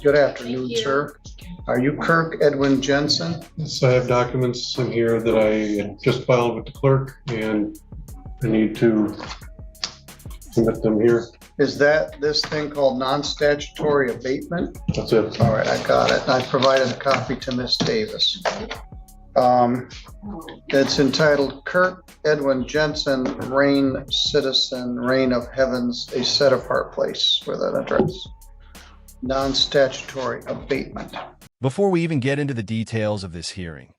Good afternoon, sir. Are you Kirk Edwin Jensen? Yes, I have documents in here that I just filed with the clerk, and I need to submit them here. Is that this thing called non-statutory abatement? That's it. All right, I got it. I provided a copy to Miss Davis. It's entitled Kirk Edwin Jensen, Reign Citizen, Reign of Heavens, a set apart place with an address. Non-statutory abatement. Before we even get into the details of this hearing,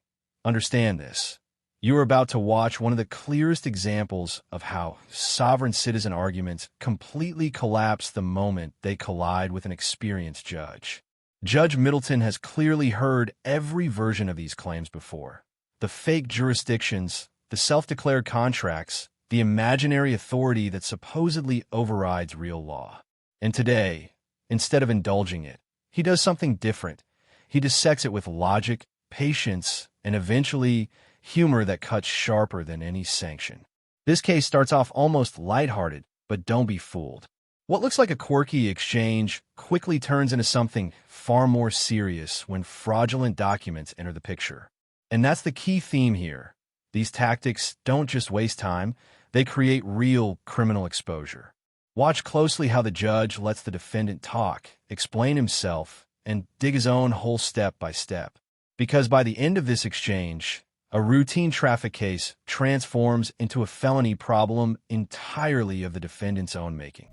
understand this. You are about to watch one of the clearest examples of how sovereign citizen arguments completely collapse the moment they collide with an experienced judge. Judge Middleton has clearly heard every version of these claims before. The fake jurisdictions, the self-declared contracts, the imaginary authority that supposedly overrides real law. And today, instead of indulging it, he does something different. He dissects it with logic, patience, and eventually humor that cuts sharper than any sanction. This case starts off almost lighthearted, but don't be fooled. What looks like a quirky exchange quickly turns into something far more serious when fraudulent documents enter the picture. And that's the key theme here. These tactics don't just waste time, they create real criminal exposure. Watch closely how the judge lets the defendant talk, explain himself, and dig his own hole step by step. Because by the end of this exchange, a routine traffic case transforms into a felony problem entirely of the defendant's own making.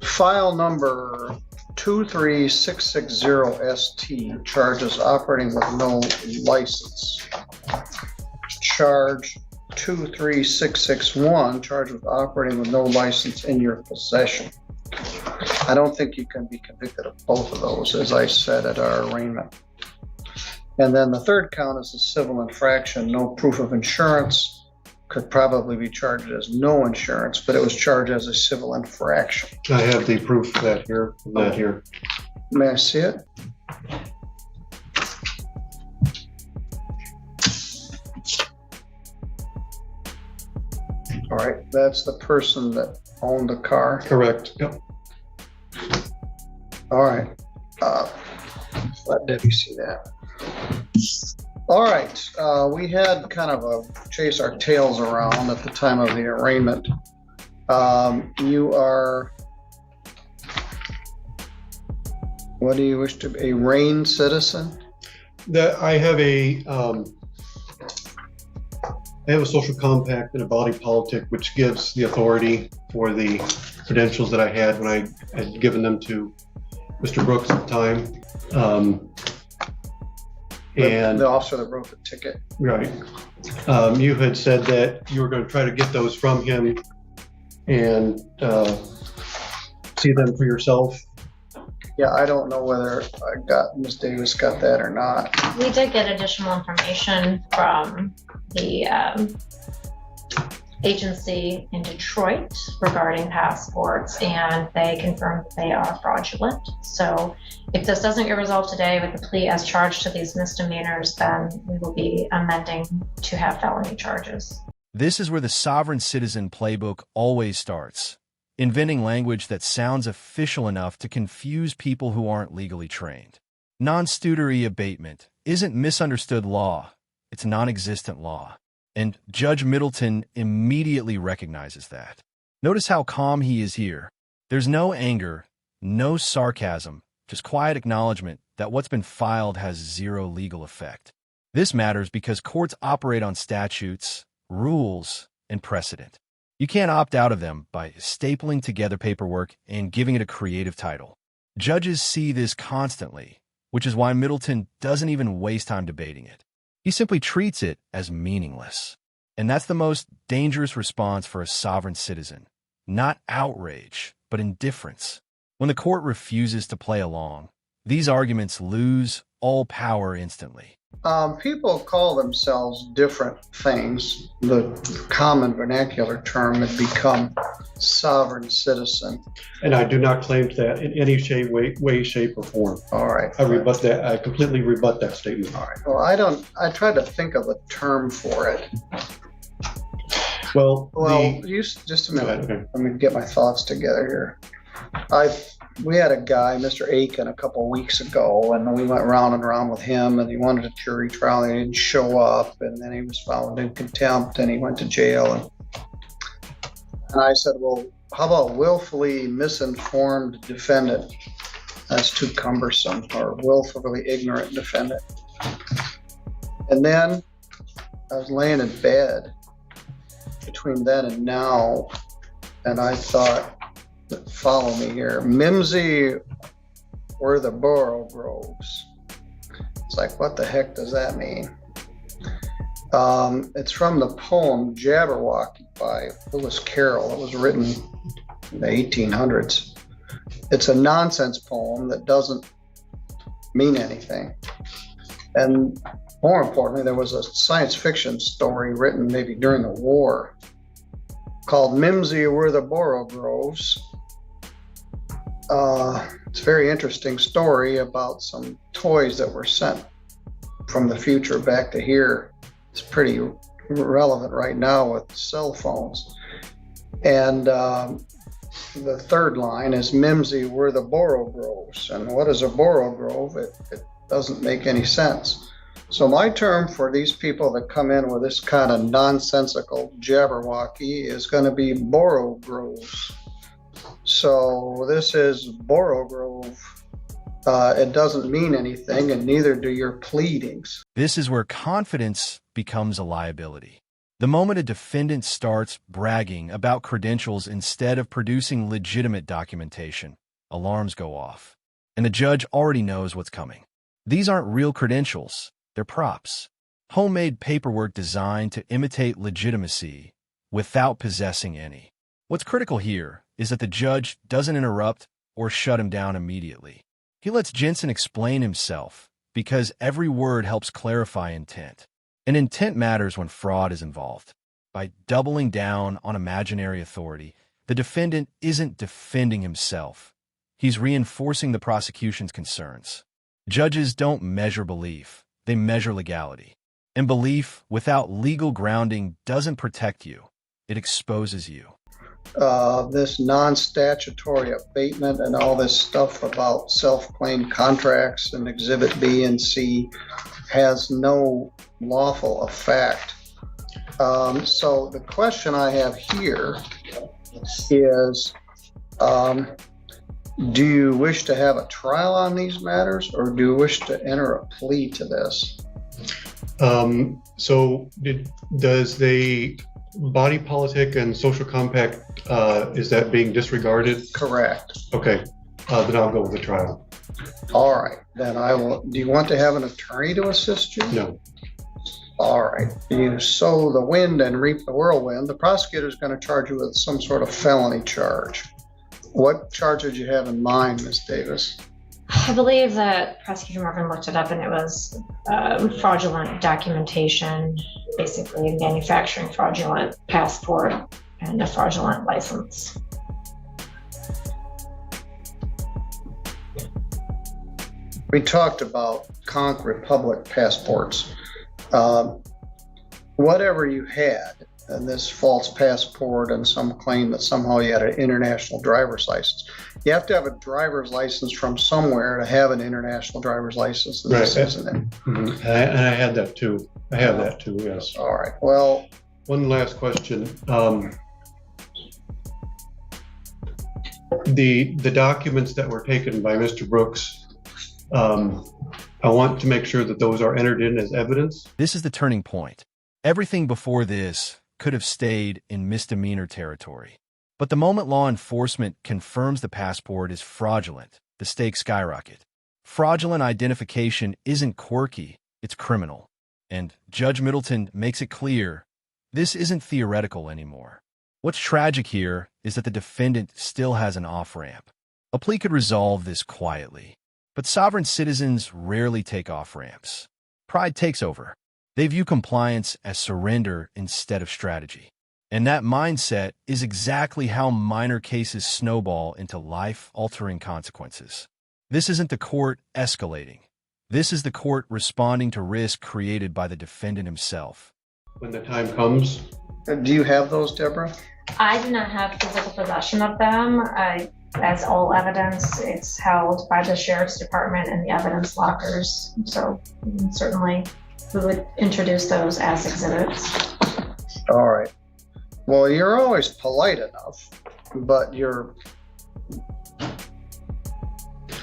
File number 23660ST, charges operating with no license. Charge 23661, charged with operating with no license in your possession. I don't think you can be convicted of both of those, as I said at our arraignment. And then the third count is a civil infraction, no proof of insurance. Could probably be charged as no insurance, but it was charged as a civil infraction. I have the proof of that here. May I see it? All right, that's the person that owned the car. Correct. Yep. All right. Let Debbie see that. All right. We had kind of a chase our tails around at the time of the arraignment. You are, what do you wish to be, a Reign citizen? I have a social compact and a body politic, which gives the authority for the credentials that I had when I had given them to Mr. Brooks at the time. And the officer that wrote the ticket. Right. You had said that you were going to try to get those from him and see them for yourself. Yeah, I don't know whether Ms. Davis got that or not. We did get additional information from the agency in Detroit regarding passports, and they confirmed they are fraudulent. So if this doesn't get resolved today with the plea as charged to these misdemeanors, then we will be amending to have felony charges. This is where the sovereign citizen playbook always starts, inventing language that sounds official enough to confuse people who aren't legally trained. Non-statutory abatement isn't misunderstood law, it's non-existent law. And Judge Middleton immediately recognizes that. Notice how calm he is here. There's no anger, no sarcasm, just quiet acknowledgement that what's been filed has zero legal effect. This matters because courts operate on statutes, rules, and precedent. You can't opt out of them by stapling together paperwork and giving it a creative title. Judges see this constantly, which is why Middleton doesn't even waste time debating it. He simply treats it as meaningless. And that's the most dangerous response for a sovereign citizen. Not outrage, but indifference. When the court refuses to play along, these arguments lose all power instantly. People call themselves different things. The common vernacular term had become sovereign citizen. And I do not claim that in any way, shape, or form. All right. I rebut that. I completely rebut that statement. All right. Well, I tried to think of a term for it. Well, just a minute. Okay. Let me get my thoughts together here. we had a guy, Mr. Aiken, a couple of weeks ago, and we went round and round with him, and he wanted a jury trial, and he didn't show up, and then he was found in contempt, and he went to jail. And I said, well, how about willfully misinformed defendant? That's too cumbersome, or willfully ignorant defendant. And then I was laying in bed between then and now, and I thought, follow me here, mimsy were the borough groves. It's like, what the heck does that mean? It's from the poem Jabberwocky by Lewis Carroll. It was written in the 1800s. It's a nonsense poem that doesn't mean anything. And more importantly, there was a science fiction story written maybe during the war called Mimsy Were the Borough Groves. It's a very interesting story about some toys that were sent from the future back to here. It's pretty relevant right now with cell phones. And the third line is Mimsy Were the Borough Groves. And what is a borough grove? It doesn't make any sense. So my term for these people that come in with this kind of nonsensical jabberwocky is going to be borough groves. So this is borough grove. It doesn't mean anything, and neither do your pleadings. This is where confidence becomes a liability. The moment a defendant starts bragging about credentials instead of producing legitimate documentation, alarms go off, and the judge already knows what's coming. These aren't real credentials. They're props. Homemade paperwork designed to imitate legitimacy without possessing any. What's critical here is that the judge doesn't interrupt or shut him down immediately. He lets Jensen explain himself because every word helps clarify intent. And intent matters when fraud is involved. By doubling down on imaginary authority, the defendant isn't defending himself. He's reinforcing the prosecution's concerns. Judges don't measure belief. They measure legality. And belief without legal grounding doesn't protect you. It exposes you. This non-statutory abatement and all this stuff about self-claimed contracts and Exhibit B and C has no lawful effect. So the question I have here is, do you wish to have a trial on these matters, or do you wish to enter a plea to this? So does the body politic and social compact, is that being disregarded? Correct. Okay, then I'll go with the trial. All right, then I will. Do you want to have an attorney to assist you? No. All right. You sow the wind and reap the whirlwind. The prosecutor is going to charge you with some sort of felony charge. What charge did you have in mind, Ms. Davis? I believe that Prosecutor Morgan looked it up, and it was fraudulent documentation, basically manufacturing fraudulent passport and a fraudulent license. We talked about Conch Republic passports. Whatever you had, and this false passport and some claim that somehow you had an international driver's license. You have to have a driver's license from somewhere to have an international driver's license. And this isn't it. Mm-hmm. And I had that too. I have that too, yes. All right. Well, one last question. The documents that were taken by Mr. Brooks, I want to make sure that those are entered in as evidence. This is the turning point. Everything before this could have stayed in misdemeanor territory. But the moment law enforcement confirms the passport is fraudulent, the stakes skyrocket. Fraudulent identification isn't quirky, it's criminal. And Judge Middleton makes it clear, this isn't theoretical anymore. What's tragic here is that the defendant still has an off-ramp. A plea could resolve this quietly. But sovereign citizens rarely take off-ramps. Pride takes over. They view compliance as surrender instead of strategy. And that mindset is exactly how minor cases snowball into life-altering consequences. This isn't the court escalating. This is the court responding to risk created by the defendant himself. When the time comes. do you have those, Deborah? I do not have physical possession of them. I as all evidence, it's held by the sheriff's department and the evidence lockers. So certainly we would introduce those as exhibits. All right. Well, you're always polite enough, but you're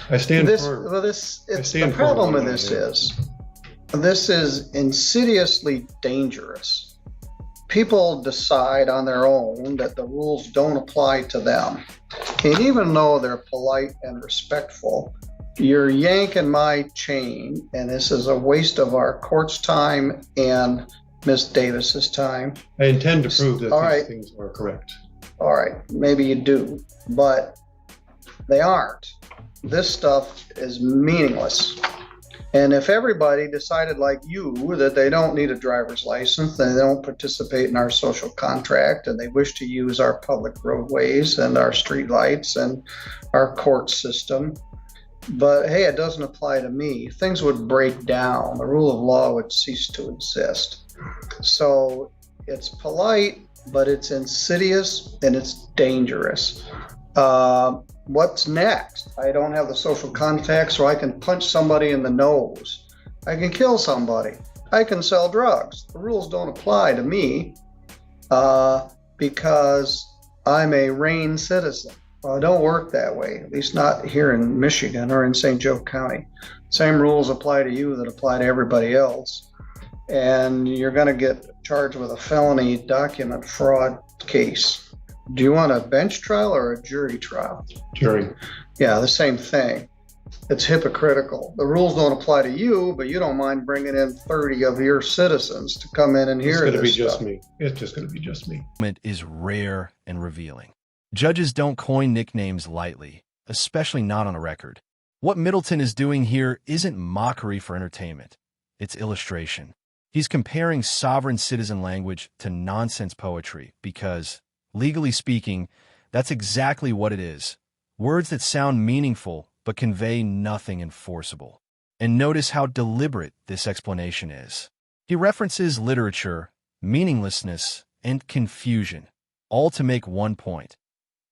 I stand this. firm. Well, this. I It's stand the problem firm with on this is insidiously dangerous. People decide on their own that the rules don't apply to them, and even though they're polite and respectful, you're yanking my chain, and this is a waste of our court's time and Miss Davis's time. I intend to prove that All these right. things are correct. All right, maybe you do, but they aren't. This stuff is meaningless. And if everybody decided like you that they don't need a driver's license, they don't participate in our social contract, and they wish to use our public roadways and our streetlights and our court system, but hey, it doesn't apply to me, things would break down. The rule of law would cease to exist. So it's polite, but it's insidious and it's dangerous. What's next? I don't have the social contact, so I can punch somebody in the nose. I can kill somebody. I can sell drugs. The rules don't apply to me because I'm a RAIN citizen. Well, it don't work that way, at least not here in Michigan or in St. Joe County. Same rules apply to you that apply to everybody else. And you're going to get charged with a felony document fraud case. Do you want a bench trial or a jury trial? Jury. Yeah, the same thing. It's hypocritical. The rules don't apply to you, but you don't mind bringing in 30 of your citizens to come in and It's hear going to be this just stuff. me. It's just going to be just me. Is rare and revealing. Judges don't coin nicknames lightly, especially not on a record. What Middleton is doing here isn't mockery for entertainment. It's illustration. He's comparing sovereign citizen language to nonsense poetry because, legally speaking, that's exactly what it is. Words that sound meaningful but convey nothing enforceable. And notice how deliberate this explanation is. He references literature, meaninglessness, and confusion, all to make one point.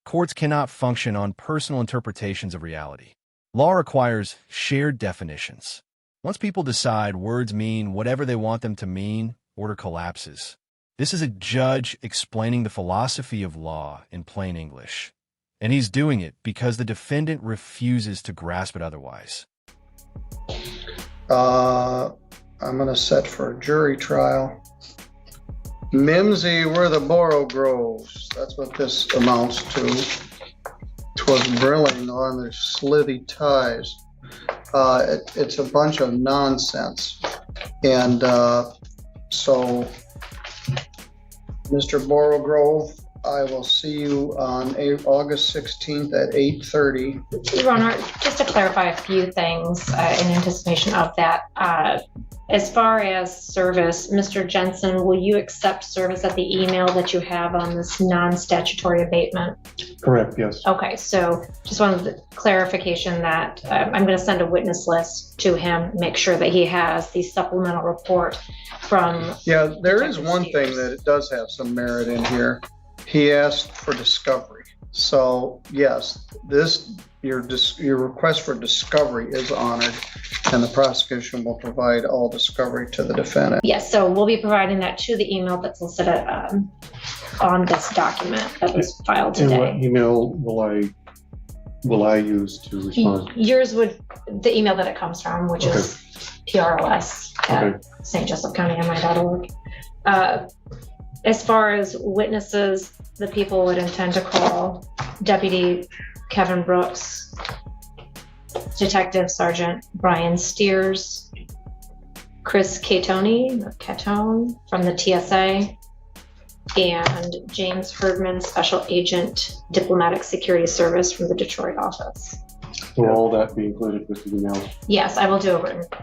Courts cannot function on personal interpretations of reality. Law requires shared definitions. Once people decide words mean whatever they want them to mean, order collapses. This is a judge explaining the philosophy of law in plain English. And he's doing it because the defendant refuses to grasp it otherwise. I'm going to set for a jury trial. Mimsy were the Borough Groves. That's what this amounts to. 'Twas brilling on their slithy ties. It's a bunch of nonsense. And so, Mr. Borough Grove, I will see you on August 16th at 8:30. Your Honor, just to clarify a few things in anticipation of that. As far as service, Mr. Jensen, will you accept service at the email that you have on this non-statutory abatement? Correct, yes. Okay, so just wanted the clarification that I'm going to send a witness list to him, make sure that he has the supplemental report from. Yeah, there is Detective one Steers. thing that it does have some merit in here. He asked for discovery. So yes, your request for discovery is honored, and the prosecution will provide all discovery to the defendant. Yes, so we'll be providing that to the email that's listed on this document that was filed And what today. email will I use to respond? Yours would, the email that it comes from, which is PROS Okay. at stjosephcountymi.org. As far as witnesses, the people would intend to call Deputy Kevin Brooks, Detective Sergeant Brian Steers, Chris Catone from the TSA, and James Herdman, Special Agent, Diplomatic Security Service from the Detroit office. Will all that be included with the email? Yes, I will do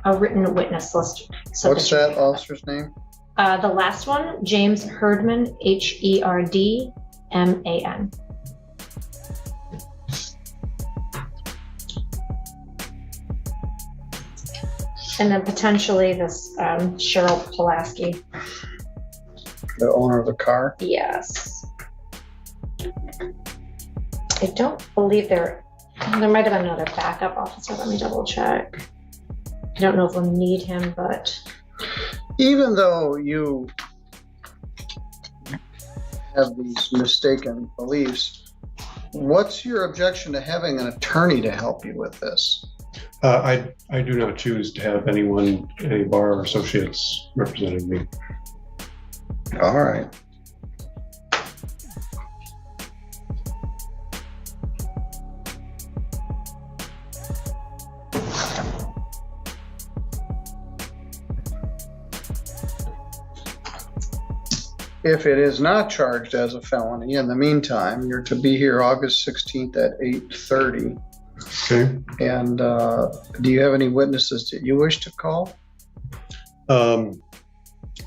a written witness list. So What's you that can- officer's name? The last one, James Herdman, Herdman. And then potentially this Cheryl Pulaski. The owner of the car? Yes. I don't believe there might have been another backup officer. Let me double check. I don't know if we'll need him, but Even though you have these mistaken beliefs, what's your objection to having an attorney to help you with this? I do not choose to have any bar or associates representing me. All right. If it is not charged as a felony, in the meantime, you're to be here August 16th at 8:30. Okay. And do you have any witnesses that you wish to call?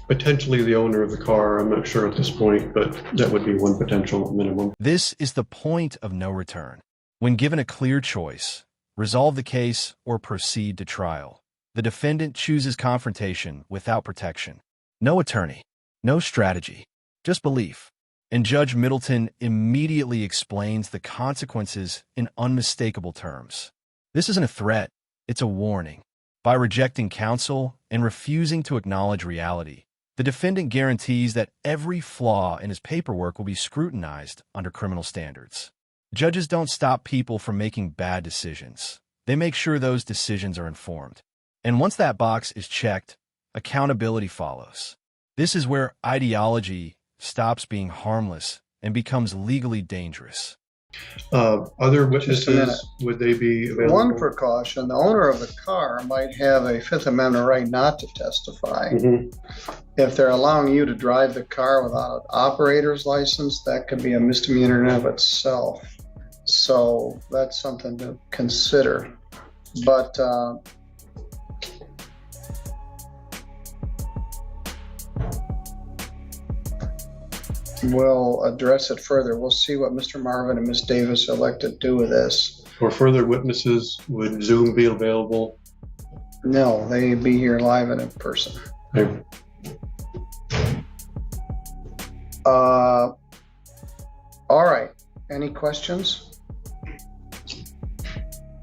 Potentially the owner of the car. I'm not sure at this point, but that would be one potential minimum. This is the point of no return. When given a clear choice, resolve the case or proceed to trial. The defendant chooses confrontation without protection. No attorney, no strategy, just belief. And Judge Middleton immediately explains the consequences in unmistakable terms. This isn't a threat, it's a warning. By rejecting counsel and refusing to acknowledge reality, the defendant guarantees that every flaw in his paperwork will be scrutinized under criminal standards. Judges don't stop people from making bad decisions. They make sure those decisions are informed. And once that box is checked, accountability follows. This is where ideology stops being harmless and becomes legally dangerous. Other Just a minute. witnesses, would they be available? One precaution, the owner of the car might have a Fifth Amendment right not to testify. Mhm. If they're allowing you to drive the car without an operator's license, that could be a misdemeanor in and of itself. So that's something to consider. But we'll address it further. We'll see what Mr. Marvin and Ms. Davis elect to do with this. For further witnesses, would Zoom be available? No, they be here live and in person. Okay. All right. Any questions?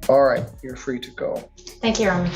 All right, you're free to go. thank you, Romy.